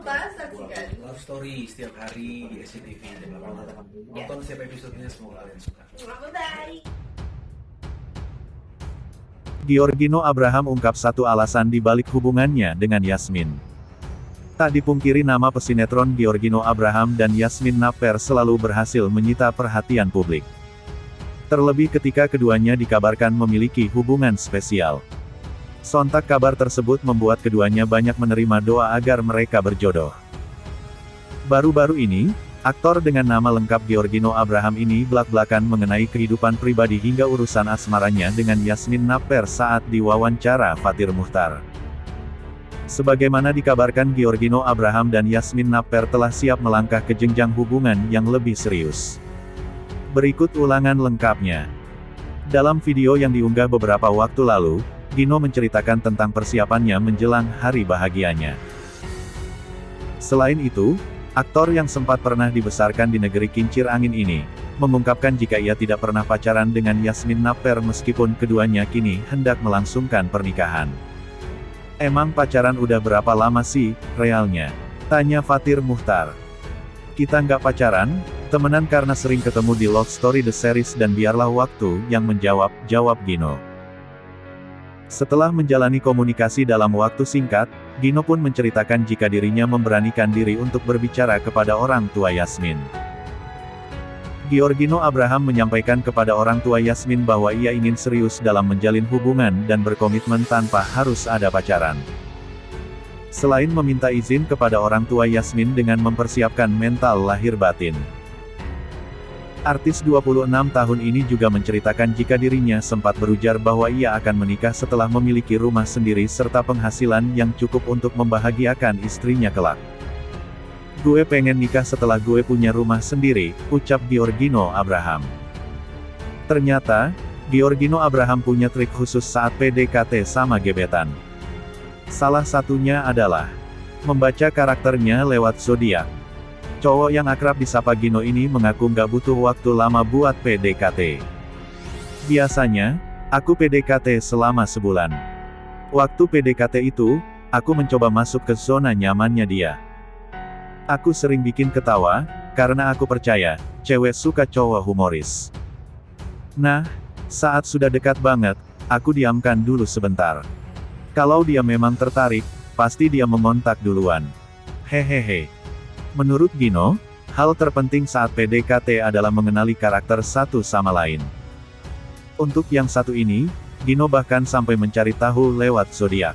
masak sih kan. Love Story setiap hari di SCTV jam 8 malam. Nonton setiap episodenya, semoga kalian suka. Bye. Giorgino Abraham ungkap satu alasan di balik hubungannya dengan Yasmin. Tak dipungkiri nama pesinetron Giorgino Abraham dan Yasmin Napper selalu berhasil menyita perhatian publik. Terlebih ketika keduanya dikabarkan memiliki hubungan spesial. Sontak kabar tersebut membuat keduanya banyak menerima doa agar mereka berjodoh. Baru-baru ini, aktor dengan nama lengkap Giorgino Abraham ini blak-blakan mengenai kehidupan pribadi hingga urusan asmaranya dengan Yasmin Napper saat diwawancara Fathir Muchtar. Sebagaimana dikabarkan Giorgino Abraham dan Yasmin Napper telah siap melangkah ke jenjang hubungan yang lebih serius. Berikut ulangan lengkapnya. Dalam video yang diunggah beberapa waktu lalu, Gino menceritakan tentang persiapannya menjelang hari bahagianya. Selain itu, aktor yang sempat pernah dibesarkan di negeri kincir angin ini, mengungkapkan jika ia tidak pernah pacaran dengan Yasmin Napper meskipun keduanya kini hendak melangsungkan pernikahan. Emang pacaran udah berapa lama sih, realnya? Tanya Fathir Muchtar. Kita nggak pacaran, temenan karena sering ketemu di Love Story The Series dan biarlah waktu yang menjawab, jawab Gino. Setelah menjalani komunikasi dalam waktu singkat, Gino pun menceritakan jika dirinya memberanikan diri untuk berbicara kepada orang tua Yasmin. Giorgino Abraham menyampaikan kepada orang tua Yasmin bahwa ia ingin serius dalam menjalin hubungan dan berkomitmen tanpa harus ada pacaran. Selain meminta izin kepada orang tua Yasmin dengan mempersiapkan mental lahir batin. Artis 26 tahun ini juga menceritakan jika dirinya sempat berujar bahwa ia akan menikah setelah memiliki rumah sendiri serta penghasilan yang cukup untuk membahagiakan istrinya kelak. Gue pengen nikah setelah gue punya rumah sendiri, ucap Giorgino Abraham. Ternyata, Giorgino Abraham punya trik khusus saat PDKT sama gebetan. Salah satunya adalah membaca karakternya lewat zodiak. Cowok yang akrab disapa Gino ini mengaku nggak butuh waktu lama buat PDKT. Biasanya, aku PDKT selama sebulan. Waktu PDKT itu, aku mencoba masuk ke zona nyamannya dia. Aku sering bikin ketawa, karena aku percaya, cewek suka cowok humoris. Nah, saat sudah dekat banget, aku diamkan dulu sebentar. Kalau dia memang tertarik, pasti dia mengontak duluan. Hehehe. Menurut Gino, hal terpenting saat PDKT adalah mengenali karakter satu sama lain. Untuk yang satu ini, Gino bahkan sampai mencari tahu lewat zodiak.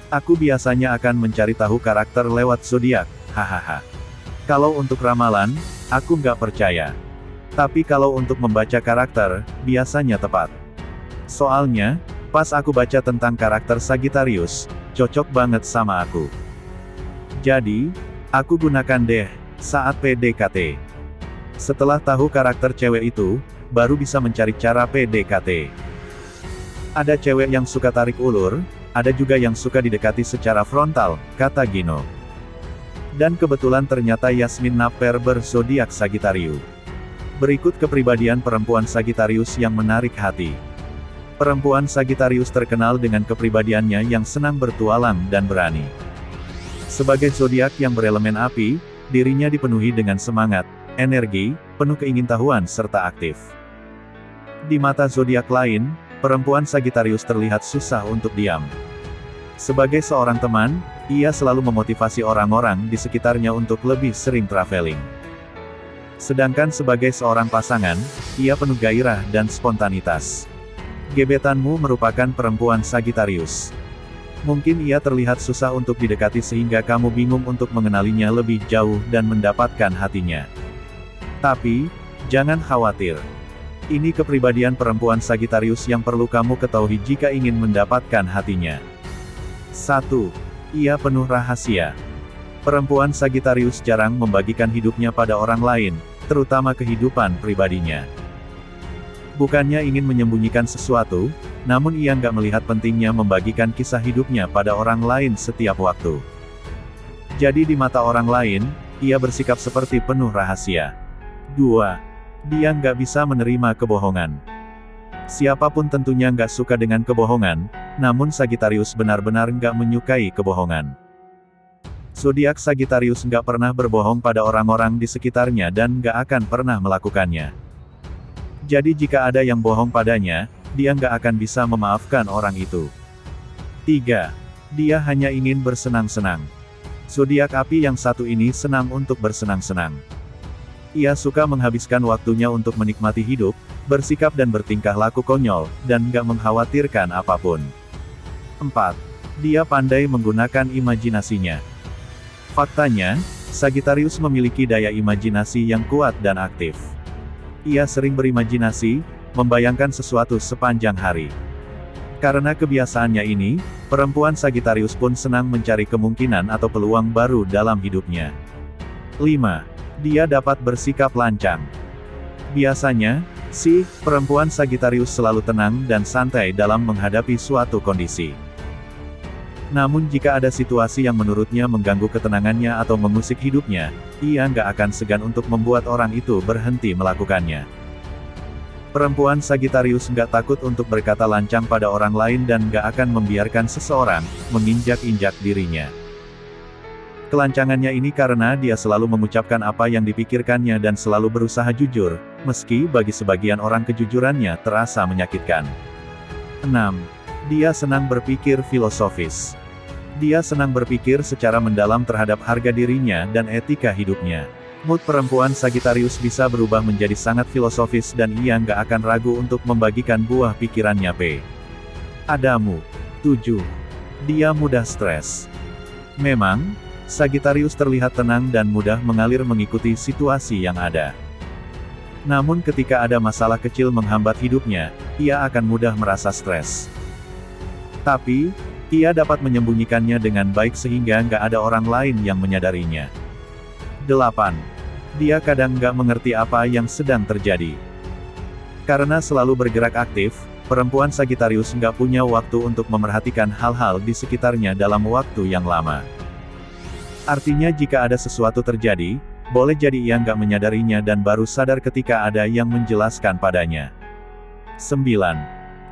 Aku biasanya akan mencari tahu karakter lewat zodiak, hahaha. Kalau untuk ramalan, aku nggak percaya. Tapi kalau untuk membaca karakter, biasanya tepat. Soalnya, pas aku baca tentang karakter Sagittarius, cocok banget sama aku. Jadi, aku gunakan deh, saat PDKT. Setelah tahu karakter cewek itu, baru bisa mencari cara PDKT. Ada cewek yang suka tarik ulur, ada juga yang suka didekati secara frontal, kata Gino. Dan kebetulan ternyata Yasmin Napper berzodiak Sagittarius. Berikut kepribadian perempuan Sagittarius yang menarik hati. Perempuan Sagittarius terkenal dengan kepribadiannya yang senang bertualang dan berani. Sebagai zodiak yang berelemen api, dirinya dipenuhi dengan semangat, energi, penuh keingintahuan serta aktif. Di mata zodiak lain, perempuan Sagittarius terlihat susah untuk diam. Sebagai seorang teman, ia selalu memotivasi orang-orang di sekitarnya untuk lebih sering traveling. Sedangkan sebagai seorang pasangan, ia penuh gairah dan spontanitas. Gebetanmu merupakan perempuan Sagittarius. Mungkin ia terlihat susah untuk didekati sehingga kamu bingung untuk mengenalinya lebih jauh dan mendapatkan hatinya. Tapi, jangan khawatir. Ini kepribadian perempuan Sagittarius yang perlu kamu ketahui jika ingin mendapatkan hatinya. 1. Ia penuh rahasia. Perempuan Sagittarius jarang membagikan hidupnya pada orang lain, terutama kehidupan pribadinya. Bukannya ingin menyembunyikan sesuatu, namun ia nggak melihat pentingnya membagikan kisah hidupnya pada orang lain setiap waktu. Jadi di mata orang lain, ia bersikap seperti penuh rahasia. 2. Dia nggak bisa menerima kebohongan. Siapapun tentunya nggak suka dengan kebohongan, namun Sagittarius benar-benar nggak menyukai kebohongan. Zodiak Sagittarius nggak pernah berbohong pada orang-orang di sekitarnya dan nggak akan pernah melakukannya. Jadi jika ada yang bohong padanya, dia nggak akan bisa memaafkan orang itu. 3. Dia hanya ingin bersenang-senang. Zodiak api yang satu ini senang untuk bersenang-senang. Ia suka menghabiskan waktunya untuk menikmati hidup, bersikap dan bertingkah laku konyol, dan nggak mengkhawatirkan apapun. 4. Dia pandai menggunakan imajinasinya. Faktanya, Sagittarius memiliki daya imajinasi yang kuat dan aktif. Ia sering berimajinasi, membayangkan sesuatu sepanjang hari. Karena kebiasaannya ini, perempuan Sagittarius pun senang mencari kemungkinan atau peluang baru dalam hidupnya. 5. Dia dapat bersikap lancang. Biasanya, perempuan Sagittarius selalu tenang dan santai dalam menghadapi suatu kondisi. Namun jika ada situasi yang menurutnya mengganggu ketenangannya atau mengusik hidupnya, ia nggak akan segan untuk membuat orang itu berhenti melakukannya. Perempuan Sagittarius nggak takut untuk berkata lancang pada orang lain dan nggak akan membiarkan seseorang menginjak-injak dirinya. Kelancangannya ini karena dia selalu mengucapkan apa yang dipikirkannya dan selalu berusaha jujur, meski bagi sebagian orang kejujurannya terasa menyakitkan. 6. Dia senang berpikir filosofis. Dia senang berpikir secara mendalam terhadap harga dirinya dan etika hidupnya. Mood perempuan Sagittarius bisa berubah menjadi sangat filosofis dan ia nggak akan ragu untuk membagikan buah pikirannya padamu. 7. Dia mudah stres. Memang, Sagittarius terlihat tenang dan mudah mengalir mengikuti situasi yang ada. Namun ketika ada masalah kecil menghambat hidupnya, ia akan mudah merasa stres. Tapi, ia dapat menyembunyikannya dengan baik sehingga nggak ada orang lain yang menyadarinya. 8. Dia kadang nggak mengerti apa yang sedang terjadi. Karena selalu bergerak aktif, perempuan Sagittarius nggak punya waktu untuk memerhatikan hal-hal di sekitarnya dalam waktu yang lama. Artinya jika ada sesuatu terjadi, boleh jadi ia nggak menyadarinya dan baru sadar ketika ada yang menjelaskan padanya. 9.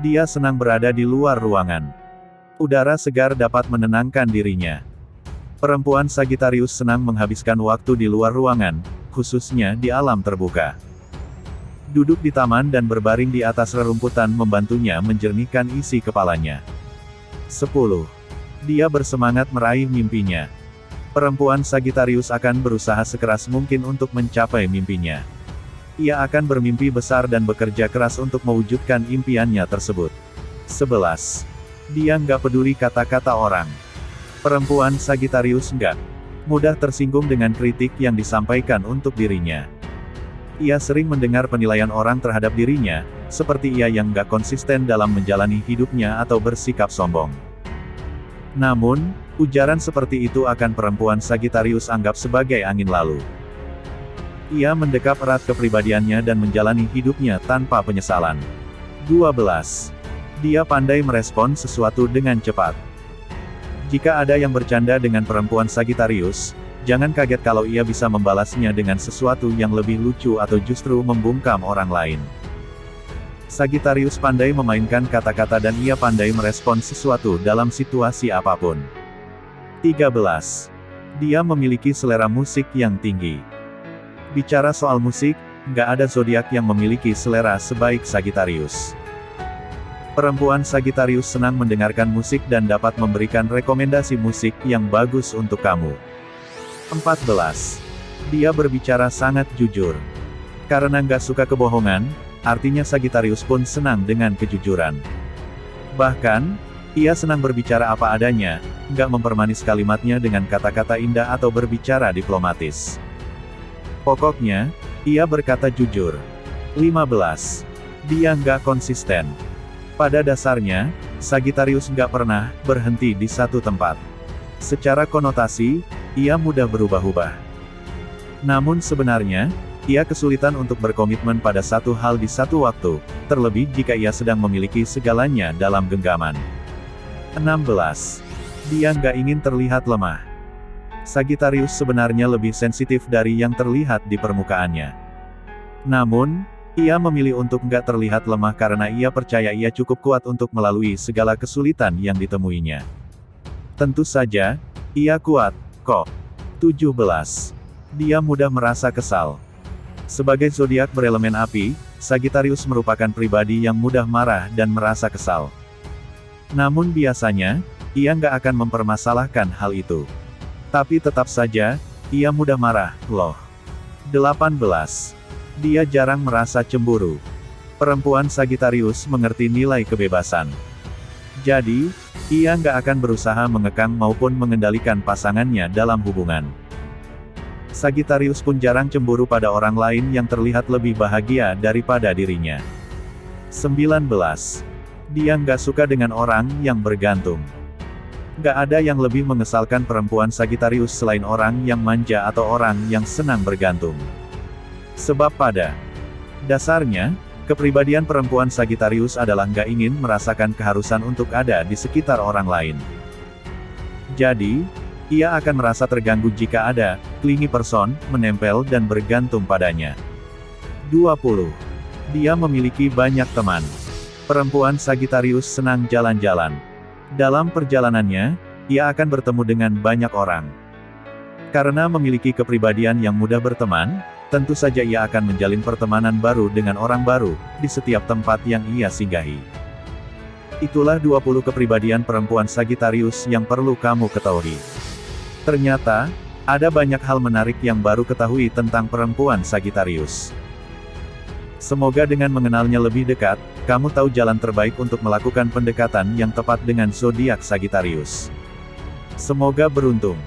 Dia senang berada di luar ruangan. Udara segar dapat menenangkan dirinya. Perempuan Sagittarius senang menghabiskan waktu di luar ruangan, khususnya di alam terbuka. Duduk di taman dan berbaring di atas rerumputan membantunya menjernihkan isi kepalanya. 10. Dia bersemangat meraih mimpinya. Perempuan Sagittarius akan berusaha sekeras mungkin untuk mencapai mimpinya. Ia akan bermimpi besar dan bekerja keras untuk mewujudkan impiannya tersebut. 11. Dia nggak peduli kata-kata orang. Perempuan Sagittarius nggak mudah tersinggung dengan kritik yang disampaikan untuk dirinya. Ia sering mendengar penilaian orang terhadap dirinya, seperti ia yang nggak konsisten dalam menjalani hidupnya atau bersikap sombong. Namun, ujaran seperti itu akan perempuan Sagittarius anggap sebagai angin lalu. Ia mendekap erat kepribadiannya dan menjalani hidupnya tanpa penyesalan. 12. Dia pandai merespon sesuatu dengan cepat. Jika ada yang bercanda dengan perempuan Sagittarius, jangan kaget kalau ia bisa membalasnya dengan sesuatu yang lebih lucu atau justru membungkam orang lain. Sagittarius pandai memainkan kata-kata dan ia pandai merespon sesuatu dalam situasi apapun. 13. Dia memiliki selera musik yang tinggi. Bicara soal musik, nggak ada zodiak yang memiliki selera sebaik Sagittarius. Perempuan Sagittarius senang mendengarkan musik dan dapat memberikan rekomendasi musik yang bagus untuk kamu. 14. Dia berbicara sangat jujur. Karena nggak suka kebohongan, artinya Sagittarius pun senang dengan kejujuran. Bahkan, ia senang berbicara apa adanya, nggak mempermanis kalimatnya dengan kata-kata indah atau berbicara diplomatis. Pokoknya, ia berkata jujur. 15. Dia nggak konsisten. Pada dasarnya, Sagittarius nggak pernah berhenti di satu tempat. Secara konotasi, ia mudah berubah-ubah. Namun sebenarnya, ia kesulitan untuk berkomitmen pada satu hal di satu waktu, terlebih jika ia sedang memiliki segalanya dalam genggaman. 16. Dia nggak ingin terlihat lemah. Sagittarius sebenarnya lebih sensitif dari yang terlihat di permukaannya. Namun, ia memilih untuk nggak terlihat lemah karena ia percaya ia cukup kuat untuk melalui segala kesulitan yang ditemuinya. Tentu saja, ia kuat Kok? 17. Dia mudah merasa kesal. Sebagai zodiak berelemen api, Sagittarius merupakan pribadi yang mudah marah dan merasa kesal. Namun biasanya, ia nggak akan mempermasalahkan hal itu. Tapi tetap saja, ia mudah marah, loh. 18. Dia jarang merasa cemburu. Perempuan Sagittarius mengerti nilai kebebasan. Jadi, ia nggak akan berusaha mengekang maupun mengendalikan pasangannya dalam hubungan. Sagittarius pun jarang cemburu pada orang lain yang terlihat lebih bahagia daripada dirinya. 19. Dia nggak suka dengan orang yang bergantung. Nggak ada yang lebih mengesalkan perempuan Sagittarius selain orang yang manja atau orang yang senang bergantung. Sebab pada dasarnya, kepribadian perempuan Sagittarius adalah nggak ingin merasakan keharusan untuk ada di sekitar orang lain. Jadi, ia akan merasa terganggu jika ada clingy person menempel dan bergantung padanya. 20. Dia memiliki banyak teman. Perempuan Sagittarius senang jalan-jalan. Dalam perjalanannya, ia akan bertemu dengan banyak orang. Karena memiliki kepribadian yang mudah berteman, tentu saja ia akan menjalin pertemanan baru dengan orang baru di setiap tempat yang ia singgahi. Itulah 20 kepribadian perempuan Sagittarius yang perlu kamu ketahui. Ternyata, ada banyak hal menarik yang baru ketahui tentang perempuan Sagittarius. Semoga dengan mengenalnya lebih dekat, kamu tahu jalan terbaik untuk melakukan pendekatan yang tepat dengan zodiak Sagittarius. Semoga beruntung.